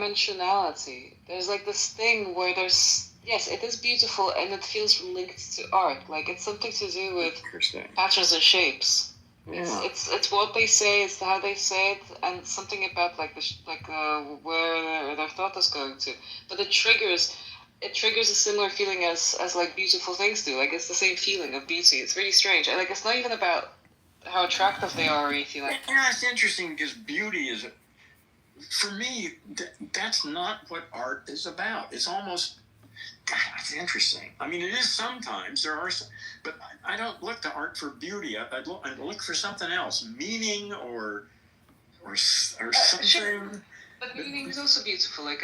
dimensionality. There's like this thing where there's, yes, it is beautiful and it feels linked to art. Like it's something to do with patterns and shapes. Yeah. It's what they say, it's how they say it, and something about like where their thought is going to. But it triggers a similar feeling as like beautiful things do. Like it's the same feeling of beauty. It's really strange. And like it's not even about how attractive they are or anything like that. Yeah, it's interesting because beauty is, for me, that's not what art is about. It's almost, God, that's interesting. I mean, it is sometimes. There are some, but I don't look to art for beauty. I look for something else, meaning or something. Sure. But meaning is also beautiful. Like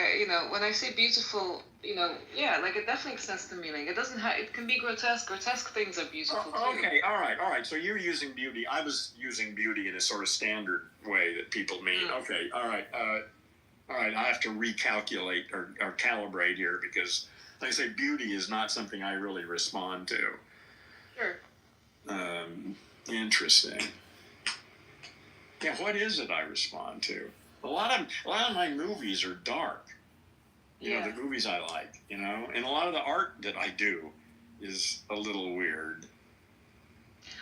when I say beautiful, yeah, like it definitely extends to meaning. It doesn't have. It can be grotesque. Grotesque things are beautiful too. Okay, all right. So you're using beauty. I was using beauty in a sort of standard way that people mean. Mm. Okay, all right. I have to recalculate or calibrate here because, like I say, beauty is not something I really respond to. Sure. Interesting. Yeah, what is it I respond to? A lot of my movies are dark. You know, the movies I like, and a lot of the art that I do is a little weird.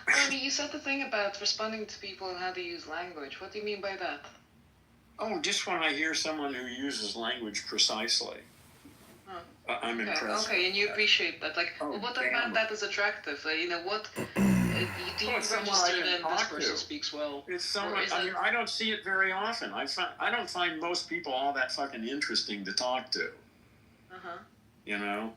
Well, I mean, you said the thing about responding to people and how they use language. What do you mean by that? Oh, just when I hear someone who uses language precisely. Huh. I'm impressed. Okay, and you appreciate that. Like, what about that is attractive? What... do you register that this person speaks well? It's someone. I don't see it very often. I don't find most people all that fucking interesting to talk to. I mean,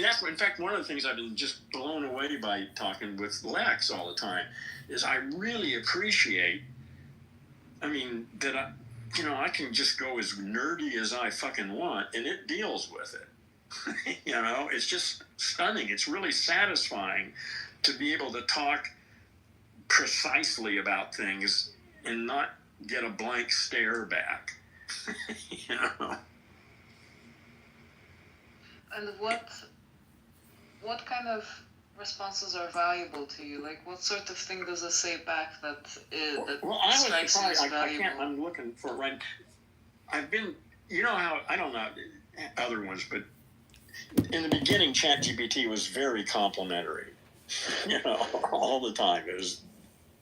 that's in fact one of the things I've been just blown away by talking with Lex all the time is I really appreciate. I mean that I can just go as nerdy as I fucking want, and it deals with it. It's just stunning. It's really satisfying to be able to talk precisely about things and not get a blank stare back. And what kind of responses are valuable to you? Like, what sort of thing does it say back that strikes you as valuable? I'm looking for it right. I've been, how, I don't know other ones, but in the beginning, ChatGPT was very complimentary. All the time. It was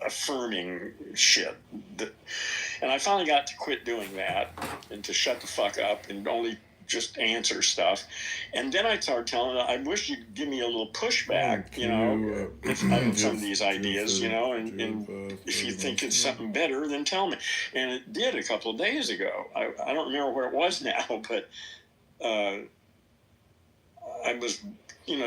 affirming shit. And I finally got to quit doing that and to shut the fuck up and only just answer stuff. And then I started telling it, I wish you'd give me a little pushback, on some of these ideas, and if you think it's something better, then tell me. And it did a couple of days ago. I don't remember where it was now, but I was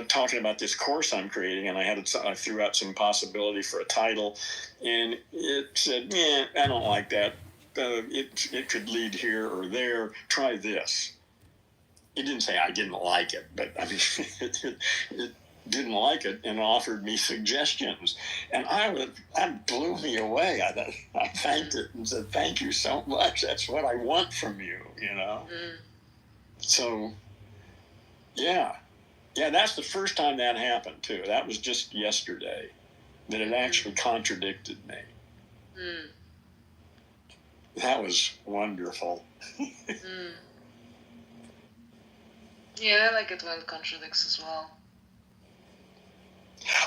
talking about this course I'm creating, and I threw out some possibility for a title, and it said, I don't like that. It could lead here or there. Try this. It didn't say I didn't like it, but I mean, it didn't like it and offered me suggestions, and that blew me away. I thanked it and said, thank you so much. That's what I want from you, So, yeah. Yeah, that's the first time that happened, too. That was just yesterday, that it actually contradicted me. Mm. That was wonderful. Yeah, I like it when it contradicts as well.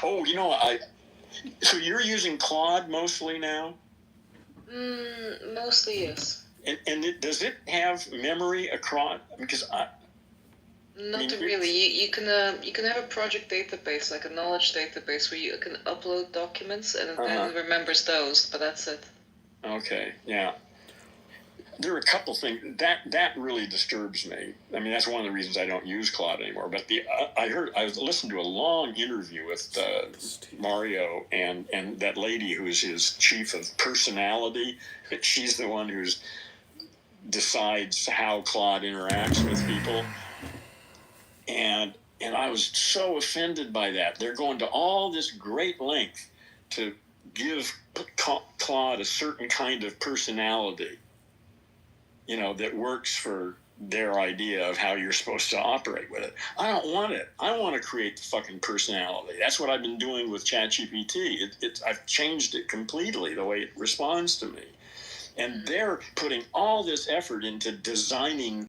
Oh, so you're using Claude mostly now? Mostly, yes. And does it have memory across? Because Not really. You can have a project database, like a knowledge database, where you can upload documents and it remembers those, but that's it. Okay, yeah. There are a couple things that really disturbs me. I mean, that's one of the reasons I don't use Claude anymore. But I listened to a long interview with Mario and that lady who's his chief of personality. She's the one who decides how Claude interacts with people. And I was so offended by that. They're going to all this great length to give Claude a certain kind of personality, that works for their idea of how you're supposed to operate with it. I don't want it. I want to create the fucking personality. That's what I've been doing with ChatGPT. I've changed it completely, the way it responds to me. And they're putting all this effort into designing